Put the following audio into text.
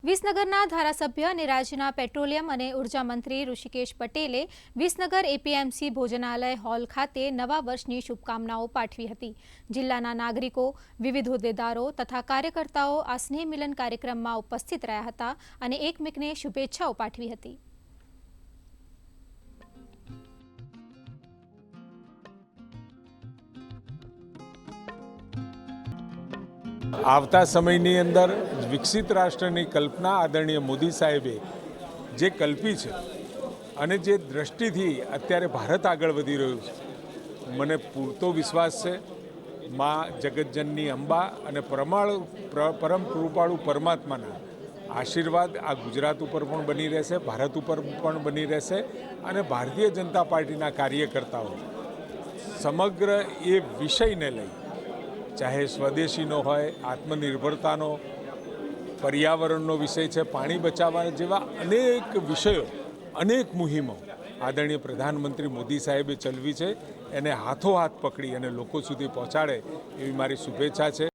વિસનગરના ધારાસભ્ય અને રાજ્યના પેટ્રોલિયમ અને ઉર્જા મંત્રી ઋષિકેશ પટેલે વિસનગર એપીએમસી ભોજનાલય હોલ ખાતે નવા વર્ષની શુભકામનાઓ પાઠવી હતી। જિલ્લાના નાગરિકો, વિવિધ હોદ્દેદારો તથા કાર્યકર્તાઓ આ સ્નેહ મિલન કાર્યક્રમમાં ઉપસ્થિત રહ્યા હતા અને એકમેકને શુભેચ્છાઓ પાઠવી હતી। આવતા સમયની અંદર વિકસિત રાષ્ટ્રની કલ્પના આદરણીય મોદી સાહેબે જે કલ્પી છે અને જે દ્રષ્ટિથી અત્યારે ભારત આગળ વધી રહ્યું છે, મને પૂરતો વિશ્વાસ છે માં જગતજનની અંબા અને પરમ કૃપાળુ પરમાત્માના આશીર્વાદ આ ગુજરાત ઉપર પણ બની રહેશે, ભારત ઉપર પણ બની રહેશે અને ભારતીય જનતા પાર્ટીના કાર્યકર્તાઓ સમગ્ર એ વિષયને લઈ, ચાહે સ્વદેશીનો હોય, આત્મનિર્ભરતાનો, પર્યાવરણનો વિષય છે, પાણી બચાવવા જેવા અનેક વિષયો, અનેક મુહિમો આદરણીય પ્રધાનમંત્રી મોદી સાહેબે ચલાવી છે, એને હાથોહાથ પકડી અને લોકો સુધી પહોંચાડે એવી મારી શુભેચ્છા છે।